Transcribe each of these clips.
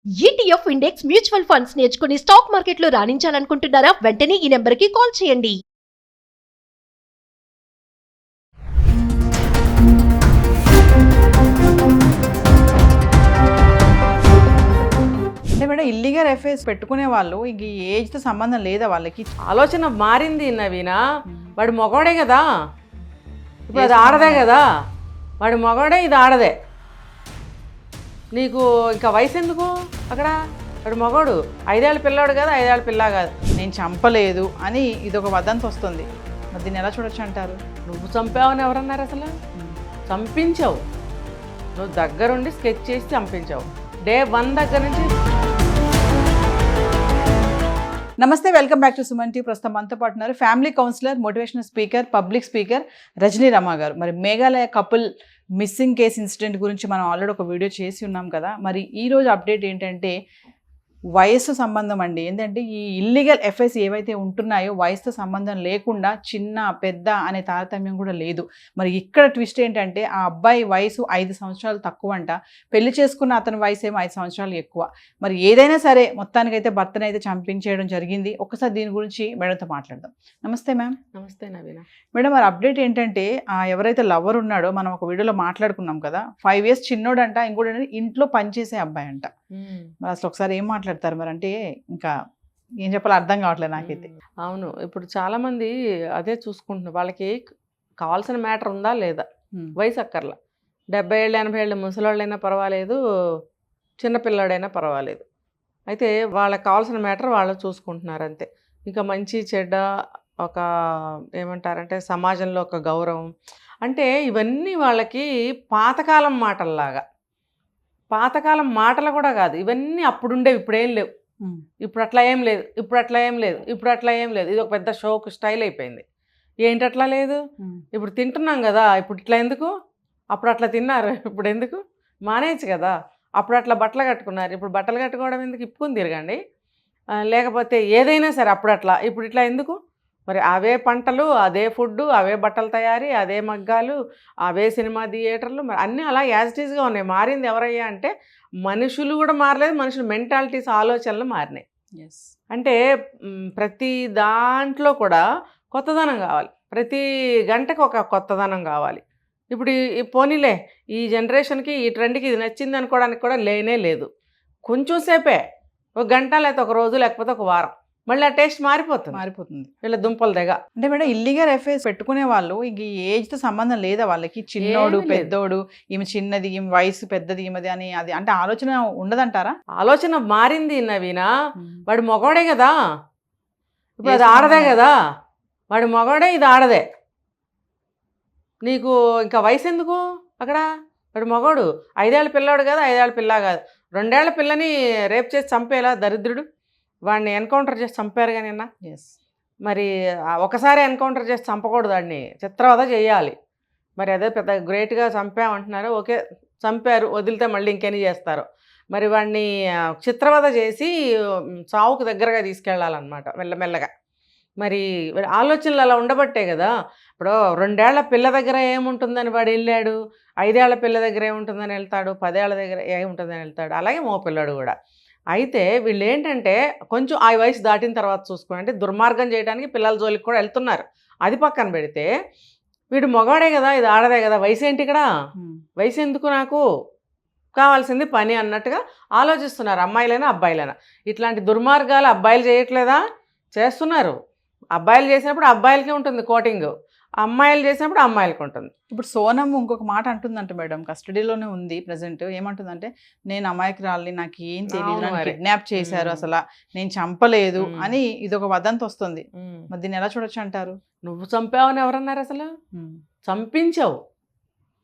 ETF index mutual funds నేర్చుకుని stock మార్కెట్లో రాణించాలనుకుంటున్నారా? వెంటనే ఈ నెంబర్కి కాల్ చేయండి. అంటే మేడం ఇల్లీగల్ ఎఫ్ఐఆర్స్ పెట్టుకునే వాళ్ళు ఇంక ఈ ఏజ్తో సంబంధం లేదా వాళ్ళకి? ఆలోచన మారింది నవీన. వాడు మగవాడే కదా, ఇప్పుడు అది ఆడదే కదా. వాడు మగవాడే, ఇది ఆడదే. నీకు ఇంకా వయసు ఎందుకు అక్కడ? వాడు మగవాడు, 5 ఏళ్ళ పిల్లాడు కాదు, 5 ఏళ్ళ పిల్ల కాదు. నేను చంపలేదు అని ఇది ఒక వదంతి వస్తుంది. మరి దీన్ని ఎలా చూడొచ్చు అంటారు? నువ్వు చంపావని ఎవరన్నారు అసలు? చంపించావు నువ్వు, దగ్గరుండి స్కెచ్ చేసి చంపించావు. డే 1 దగ్గర నుంచి. నమస్తే, welcome back to Suman TV. ప్రస్తుతం మనతో పాటు ఉన్నారు family counselor, motivational speaker, public speaker Rajani Rama గారు. మరి Meghalaya couple missing case incident గురించి మనం ఆల్రెడీ ఒక వీడియో చేసి ఉన్నాం కదా. మరి ఈరోజు అప్డేట్ ఏంటంటే వయస్సు సంబంధం అండి. ఏంటంటే ఈ ఇల్లీగల్ ఎఫ్ఐఆర్స్ ఏవైతే ఉంటున్నాయో వయసుతో సంబంధం లేకుండా చిన్న పెద్ద అనే తారతమ్యం కూడా లేదు. మరి ఇక్కడ ట్విస్ట్ ఏంటంటే ఆ అబ్బాయి వయసు 5 సంవత్సరాలు తక్కువ అంట, పెళ్లి చేసుకున్న అతని వయసు ఏమో 5 సంవత్సరాలు ఎక్కువ. మరి ఏదైనా సరే మొత్తానికైతే భర్తను అయితే చంపించేయడం జరిగింది. ఒకసారి దీని గురించి మేడంతో మాట్లాడదాం. నమస్తే మ్యామ్. నమస్తే నవీన. మేడం, మరి అప్డేట్ ఏంటంటే ఎవరైతే లవర్ ఉన్నాడో మనం ఒక వీడియోలో మాట్లాడుకున్నాం కదా, 5 years చిన్నోడంట, ఇంకోటి ఇంట్లో పనిచేసే అబ్బాయి అంట. మరి అసలు ఒకసారి ఏం మాట్లాడతారు? మరి అంటే ఇంకా ఏం చెప్పాలో అర్థం కావట్లేదు నాకైతే. అవును, ఇప్పుడు చాలామంది అదే చూసుకుంటున్నారు. వాళ్ళకి కావాల్సిన మ్యాటర్ ఉందా లేదా, వయసు అక్కర్లా. 70 ఏళ్ళు 80 ఏళ్ళు ముసలోళ్ళైనా పర్వాలేదు, చిన్నపిల్లాడైనా పర్వాలేదు. అయితే వాళ్ళకి కావాల్సిన మ్యాటర్ వాళ్ళు చూసుకుంటున్నారు అంతే. ఇంకా మంచి చెడ్డ, ఒక ఏమంటారంటే సమాజంలో ఒక గౌరవం, అంటే ఇవన్నీ వాళ్ళకి పాతకాలం మాటల్లాగా. పాతకాలం మాటలు కూడా కాదు ఇవన్నీ, అప్పుడుండేవి, ఇప్పుడేం లేవు. ఇప్పుడు అట్లా ఏం లేదు, ఇప్పుడు అట్లా ఏం లేదు, ఇప్పుడు అట్లా ఏం లేదు. ఇది ఒక పెద్ద షోక్ స్టైల్ అయిపోయింది. ఏంటి అట్లా లేదు? ఇప్పుడు తింటున్నాం కదా, ఇప్పుడు ఇట్లా ఎందుకు? అప్పుడు అట్లా తిన్నారు, ఇప్పుడు ఎందుకు? మానేయచ్చు కదా. అప్పుడు అట్లా బట్టలు కట్టుకున్నారు, ఇప్పుడు బట్టలు కట్టుకోవడం ఎందుకు? ఇప్పుకుని తిరగండి. లేకపోతే ఏదైనా సరే అప్పుడు అట్లా, ఇప్పుడు ఇట్లా ఎందుకు? మరి అవే పంటలు, అదే ఫుడ్డు, అవే బట్టల తయారీ, అదే మగ్గాలు, అవే సినిమా థియేటర్లు, మరి అన్నీ అలా యాజ్ ఇట్ ఈస్గా ఉన్నాయి. మారింది ఎవరయ్యా అంటే మనుషులు కూడా మారలేదు, మనుషుల మెంటాలిటీస్, ఆలోచనలు మారినాయి. అంటే ప్రతి దాంట్లో కూడా కొత్తదనం కావాలి, ప్రతి గంటకు ఒక కొత్తదనం కావాలి. ఇప్పుడు ఈ పోనీలే, ఈ జనరేషన్కి ఈ ట్రెండ్కి ఇది నచ్చింది అనుకోవడానికి కూడా లేనే లేదు. కొంచెం సేపే, ఒక గంట లేకపోతే ఒక రోజు లేకపోతే ఒక వారం, మళ్ళీ ఆ టేస్ట్ మారిపోతుంది. వీళ్ళ దుంపల దగ్గర. అంటే మేడం ఇల్లీగల్ ఎఫ్ఐఆర్స్ పెట్టుకునే వాళ్ళు ఇంక ఈ ఏజ్తో సంబంధం లేదా వాళ్ళకి? చిన్నోడు పెద్దోడు, ఈమె చిన్నది, ఈమె వయసు పెద్దది, ఈమెది అని అది అంటే ఆలోచన ఉండదంటారా? ఆలోచన మారింది నవీన. వాడు మగవాడే కదా, ఇప్పుడు అది ఆడదే కదా. వాడు మగవాడే, ఇది ఆడదే. నీకు ఇంకా వయసు ఎందుకు అక్కడ? వాడు మగవాడు, 5 ఏళ్ళ పిల్లాడు కాదు, 5 ఏళ్ళ పిల్ల కాదు. 2 ఏళ్ల పిల్లని రేప్ చేసి చంపేలా దరిద్రుడు. వాడిని ఎన్కౌంటర్ చేసి చంపారు కానీ అన్న. మరి ఒకసారి ఎన్కౌంటర్ చేసి చంపకూడదు, వాడిని చిత్రవద చేయాలి. మరి అదే పెద్ద గ్రేట్గా చంపామంటున్నారు. ఓకే, చంపారు, వదిలితే మళ్ళీ ఇంకెన్ని చేస్తారు. మరి వాడిని చిత్రవద చేసి చావుకు దగ్గరగా తీసుకెళ్ళాలన్నమాట మెల్లమెల్లగా. మరి ఆలోచనలు అలా ఉండబట్టే కదా. ఇప్పుడు 2 ఏళ్ల పిల్ల దగ్గర ఏముంటుందని వాడు వెళ్ళాడు, 5 ఏళ్ల పిల్ల దగ్గర ఏముంటుందని వెళ్తాడు, 10 ఏళ్ల దగ్గర ఏముంటుందని వెళ్తాడు. అలాగే మో పిల్లాడు కూడా. అయితే వీళ్ళు ఏంటంటే కొంచెం ఆ వయసు దాటిన తర్వాత చూసుకుని, అంటే దుర్మార్గం చేయడానికి పిల్లల జోలికి కూడా వెళ్తున్నారు. అది పక్కన పెడితే వీడు మగవాడే కదా, ఇది ఆడదే కదా, వయసు ఏంటి ఇక్కడ? వయసు ఎందుకు? నాకు కావాల్సింది పని అన్నట్టుగా ఆలోచిస్తున్నారు, అమ్మాయిలైనా అబ్బాయిలైనా. ఇట్లాంటి దుర్మార్గాలు అబ్బాయిలు చేయట్లేదా? చేస్తున్నారు. అబ్బాయిలు చేసినప్పుడు అబ్బాయిలకే ఉంటుంది కోటింగ్, అమ్మాయిలు చేసినప్పుడు అమ్మాయిలకు ఉంటుంది. ఇప్పుడు సోనం ఇంకొక మాట అంటుందంట మేడం, కస్టడీలోనే ఉంది ప్రజెంట్. ఏమంటుందంటే, నేను అమాయకురాలిని, నాకు ఏం తెలియదు, కిడ్నాప్ చేశారు, అసలు నేను చంపలేదు అని ఇది ఒక వదంతి వస్తుంది. మరి దీన్ని ఎలా చూడొచ్చు అంటారు? నువ్వు చంపావని ఎవరన్నారు అసలు? చంపించావు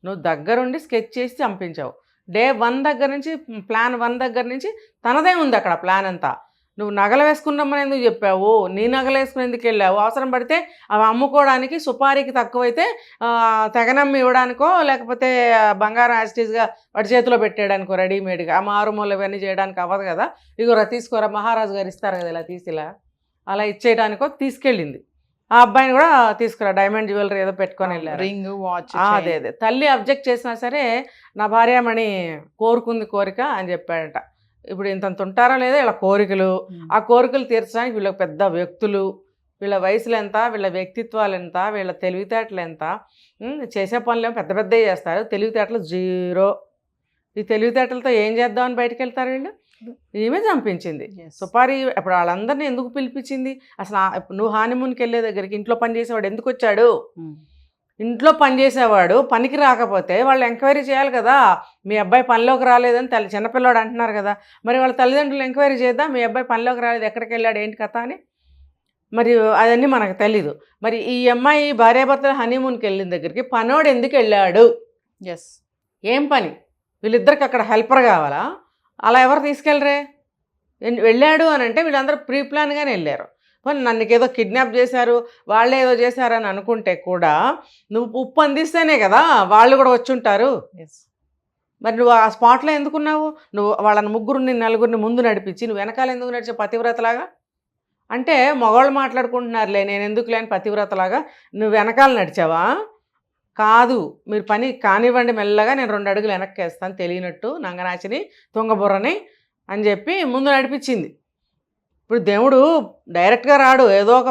నువ్వు, దగ్గరుండి స్కెచ్ చేసి చంపించావు. డే 1 దగ్గర నుంచి, ప్లాన్ 1 దగ్గర నుంచి తనదే ఉంది అక్కడ ప్లాన్ అంతా. నువ్వు నగలు వేసుకున్నామని ఎందుకు చెప్పావు? నీ నగలు వేసుకుని ఎందుకు వెళ్ళావు? అవసరం పడితే అవి అమ్ముకోవడానికి, సుపారీకి తక్కువైతే తెగనమ్మి ఇవ్వడానికో, లేకపోతే బంగారం యాజిటీస్గా వాడి చేతిలో పెట్టేయడానికో రెడీమేడ్గా. ఆ మారుమూల ఇవన్నీ చేయడానికి అవ్వదు కదా. ఇగోరా తీసుకోరా, మహారాజు గారు ఇస్తారు కదా ఇలా తీసి, ఇలా అలా ఇచ్చేయడానికో తీసుకెళ్ళింది. ఆ అబ్బాయిని కూడా తీసుకురా, డైమండ్ జ్యువెలరీ ఏదో పెట్టుకొని వెళ్ళారు, రింగ్, వాచ్. అదే తల్లి అబ్జెక్ట్ చేసినా సరే నా భార్యమణి కోరుకుంది కోరిక అని చెప్పాడట. ఇప్పుడు ఇంతంత ఉంటారో లేదో వీళ్ళ కోరికలు, ఆ కోరికలు తీర్చడానికి వీళ్ళ పెద్ద వ్యక్తులు, వీళ్ళ వయసులు ఎంత, వీళ్ళ వ్యక్తిత్వాలు ఎంత, వీళ్ళ తెలివితేటలు ఎంత, చేసే పనులు పెద్ద పెద్దవి చేస్తారు, తెలివితేటలు జీరో. ఈ తెలివితేటలతో ఏం చేద్దామని బయటకు వెళ్తారు వీళ్ళు. ఈమె చంపించింది సుపారి. ఇప్పుడు వాళ్ళందరినీ ఎందుకు పిలిపించింది అసలు? నువ్వు హానిమూన్కి వెళ్ళే దగ్గరికి ఇంట్లో పని చేసేవాడు ఎందుకు వచ్చాడు? ఇంట్లో పని చేసేవాడు పనికి రాకపోతే వాళ్ళు ఎంక్వైరీ చేయాలి కదా. మీ అబ్బాయి పనిలోకి రాలేదని చిన్నపిల్లాడు అంటున్నారు కదా, మరి వాళ్ళ తల్లిదండ్రులు ఎంక్వైరీ చేద్దాం, మీ అబ్బాయి పనిలోకి రాలేదు, ఎక్కడికి వెళ్ళాడు, ఏంటి కథ అని. మరి అవన్నీ మనకు తెలీదు. మరి ఈ అమ్మాయి భార్యాభర్తల హనీమూన్కి వెళ్ళిన దగ్గరికి పనోడు ఎందుకు వెళ్ళాడు? ఏం పని? వీళ్ళిద్దరికి అక్కడ హెల్పర్ కావాలా? అలా ఎవరు తీసుకెళ్ళరే? వెళ్ళాడు అని అంటే వీళ్ళందరూ ప్రీ ప్లాన్గానే వెళ్ళారు. నన్ను ఏదో కిడ్నాప్ చేశారు, వాళ్ళే ఏదో చేశారని అనుకుంటే కూడా నువ్వు ఉప్పు అందిస్తేనే కదా వాళ్ళు కూడా వచ్చి ఉంటారు. మరి నువ్వు ఆ స్పాట్లో ఎందుకున్నావు? నువ్వు వాళ్ళని ముగ్గురిని నలుగురిని ముందు నడిపించి నువ్వు వెనకాల ఎందుకు నడిచే పతివ్రతలాగా? అంటే మగవాళ్ళు మాట్లాడుకుంటున్నారులే, నేను ఎందుకు లేని పతివ్రతలాగా నువ్వు వెనకాల నడిచావా? కాదు, మీరు పని కానివ్వండి, మెల్లగా నేను 2 అడుగులు వెనక్కి వేస్తాను, తెలియనట్టు నంగనాచిని తుంగబుర్రని అని చెప్పి ముందు నడిపించింది. ఇప్పుడు దేవుడు డైరెక్ట్గా రాడు, ఏదో ఒక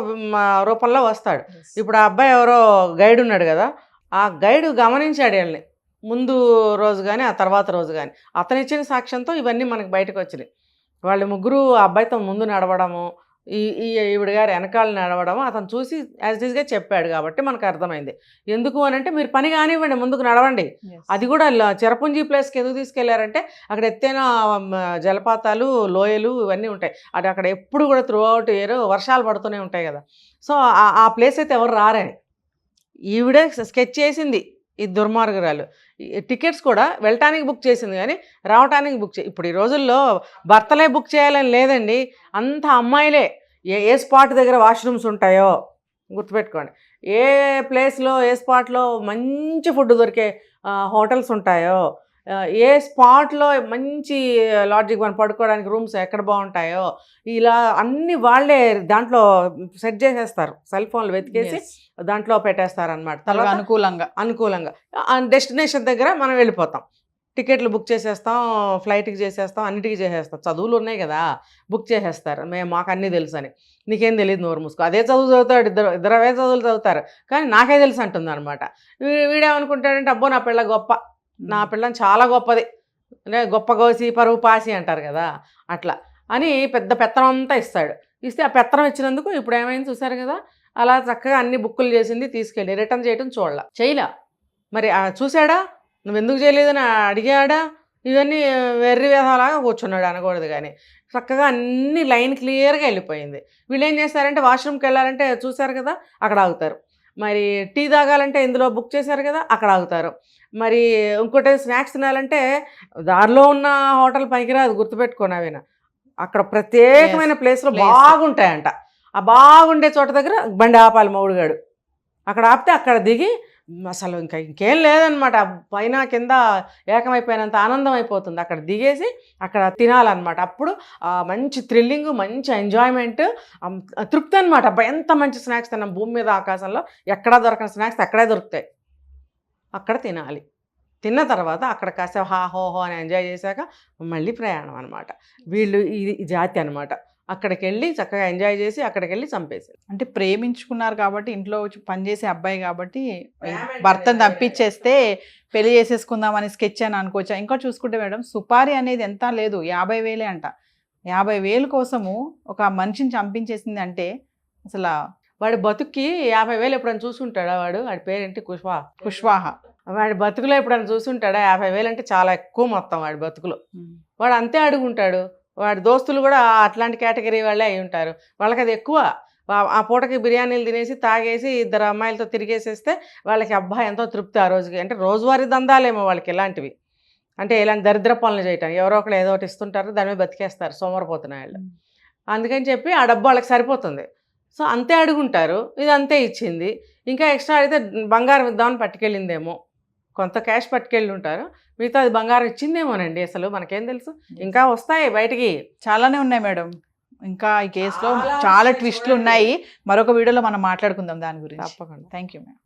రూపంలో వస్తాడు. ఇప్పుడు ఆ అబ్బాయి ఎవరో గైడ్ ఉన్నాడు కదా, ఆ గైడ్ గమనించాడు వీళ్ళని ముందు రోజు కానీ ఆ తర్వాత రోజు కానీ. అతను ఇచ్చిన సాక్ష్యంతో ఇవన్నీ మనకు బయటకు వచ్చినాయి. వాళ్ళు ముగ్గురు ఆ అబ్బాయితో ముందు నడవడము, ఈవిడ గారు వెనకాల నడవడము అతను చూసి యాజ్ ఈజ్గా చెప్పాడు కాబట్టి మనకు అర్థమైంది. ఎందుకు అని అంటే మీరు పని కానివ్వండి, ముందుకు నడవండి. అది కూడా చిరపుంజి ప్లేస్కి ఎందుకు తీసుకెళ్లారంటే అక్కడ ఎత్తైన జలపాతాలు, లోయలు ఇవన్నీ ఉంటాయి. అక్కడ ఎప్పుడు కూడా త్రూ అవుట్ ఇయర్ వర్షాలు పడుతూనే ఉంటాయి కదా. సో ఆ ప్లేస్ అయితే ఎవరు రారని ఈవిడే స్కెచ్ చేసింది. ఈ దుర్మార్గురాలు టికెట్స్ కూడా వెళ్ళటానికి బుక్ చేసింది కానీ రావటానికి బుక్ ఇప్పుడు ఈ రోజుల్లో భర్తలే బుక్ చేయాలని లేదండి, అంత అమ్మాయిలే. ఏ స్పాట్ దగ్గర వాష్రూమ్స్ ఉంటాయో గుర్తుపెట్టుకోండి, ఏ ప్లేస్లో ఏ స్పాట్లో మంచి ఫుడ్ దొరికే హోటల్స్ ఉంటాయో, ఏ స్పాట్లో మంచి లాడ్జింగ్ మనం పడుకోవడానికి రూమ్స్ ఎక్కడ బాగుంటాయో, ఇలా అన్ని వాళ్ళే దాంట్లో సెట్ చేసేస్తారు. సెల్ ఫోన్లు వెతికేసి దాంట్లో పెట్టేస్తారనమాట. తర్వాత అనుకూలంగా డెస్టినేషన్ దగ్గర మనం వెళ్ళిపోతాం, టికెట్లు బుక్ చేసేస్తాం, ఫ్లైట్కి చేసేస్తాం, అన్నిటికీ చేసేస్తాం. చదువులు ఉన్నాయి కదా, బుక్ చేసేస్తారు. మాకు అన్నీ తెలుసు అని. నీకేం తెలియదు, నోరు మూసుకో. అదే చదువు చదువుతాడు, ఇద్దరు అవే చదువులు చదువుతారు, కానీ నాకే తెలుసు అంటుంది అనమాట. వీడేమనుకుంటాడంటే అబ్బో నా పిల్ల గొప్ప, నా పిల్లని చాలా గొప్పది, గొప్ప గోసి పరువు పాసి అంటారు కదా, అట్లా అని పెద్ద పెత్తనం అంతా ఇస్తాడు. ఇస్తే ఆ పెత్తనం ఇచ్చినందుకు ఇప్పుడు ఏమైంది చూసారు కదా, అలా చక్కగా అన్ని బుక్కులు చేసింది, తీసుకెళ్ళి రిటర్న్ చేయడం చేయలా. మరి చూసాడా, నువ్వు ఎందుకు చేయలేదని అడిగాడా? ఇవన్నీ వెర్రి వేధాలాగా కూర్చున్నాడు అనకూడదు, కానీ చక్కగా అన్ని లైన్ క్లియర్గా వెళ్ళిపోయింది. వీళ్ళు ఏం చేస్తారంటే వాష్రూమ్కి వెళ్ళాలంటే చూశారు కదా అక్కడ ఆగుతారు, మరి టీ తాగాలంటే ఇందులో బుక్ చేశారు కదా అక్కడ ఆగుతారు, మరి ఇంకోటి స్నాక్స్ తినాలంటే దారిలో ఉన్న హోటల్ పనికిరాదు, గుర్తుపెట్టుకోనవినా అక్కడ ప్రత్యేకమైన ప్లేస్లో బాగుంటాయంట. ఆ బాగుండే చోట దగ్గర బండి ఆపాలి మొగుడుగాడు, అక్కడ ఆపితే అక్కడ దిగి అసలు ఇంకేం లేదనమాట, పైన కింద ఏకమైపోయినంత ఆనందం అయిపోతుంది. అక్కడ దిగేసి అక్కడ తినాలన్నమాట. అప్పుడు మంచి థ్రిల్లింగ్, మంచి ఎంజాయ్మెంట్, తృప్తి అనమాట. అబ్బా ఎంత మంచి స్నాక్స్ తిన్నాం, భూమి మీద ఆకాశంలో ఎక్కడా దొరకని స్నాక్స్ అక్కడే దొరుకుతాయి, అక్కడ తినాలి. తిన్న తర్వాత అక్కడ కాసేపు హోహో అని ఎంజాయ్ చేశాక మళ్ళీ ప్రయాణం అనమాట. వీళ్ళు ఇది జాతి అనమాట. అక్కడికి వెళ్ళి చక్కగా ఎంజాయ్ చేసి అక్కడికి వెళ్ళి చంపేశారు. అంటే ప్రేమించుకున్నారు కాబట్టి, ఇంట్లో పనిచేసే అబ్బాయి కాబట్టి భర్తను తప్పించేస్తే పెళ్లి చేసేసుకుందామని స్కెచ్ అని అనుకోవచ్చా? ఇంకా చూసుకుంటే మేడం, సుపారీ అనేది ఎంత లేదు, 50,000 అంట. 50,000 కోసము ఒక మనిషిని చంపించేసింది అంటే అసలు వాడి బతుక్కి 50,000 ఎప్పుడైనా చూసుంటాడా? వాడి పేరేంటి? కుష్వాహ. వాడి బతుకులో ఎప్పుడైనా చూసుంటాడా? 50,000 అంటే చాలా ఎక్కువ మొత్తం వాడి బతుకులో. వాడు అంతే అడుగుంటాడు. వాడి దోస్తులు కూడా అట్లాంటి కేటగిరీ వాళ్ళే అయి ఉంటారు. వాళ్ళకి అది ఎక్కువ. ఆ పూటకి బిర్యానీలు తినేసి తాగేసి 2 అమ్మాయిలతో తిరిగేసేస్తే వాళ్ళకి అబ్బా ఎంతో తృప్తి ఆ రోజుకి. అంటే రోజువారీ దందాలేమో వాళ్ళకి ఇలాంటివి, అంటే ఇలాంటి దరిద్ర పనులు చేయటానికి ఎవరో ఒకరు ఏదో ఒకటి ఇస్తుంటారు, దాని మీద బతికేస్తారు సోమరిపోతున్న వాళ్ళు. అందుకని చెప్పి ఆ డబ్బు వాళ్ళకి సరిపోతుంది. సో అంతే అడుగుంటారు, ఇది అంతే ఇచ్చింది. ఇంకా ఎక్స్ట్రా అయితే బంగారం ఇద్దామని పట్టుకెళ్ళిందేమో, కొంత క్యాష్ పట్టుకెళ్ళి ఉంటారు, మిగతా అది బంగారం ఇచ్చిందేమోనండి. అసలు మనకేం తెలుసు, ఇంకా వస్తాయి బయటికి, చాలానే ఉన్నాయి మేడం. ఇంకా ఈ కేసులో చాలా ట్విస్టులు ఉన్నాయి. మరొక వీడియోలో మనం మాట్లాడుకుందాం దాని గురించి. తప్పకుండా. Thank you madam.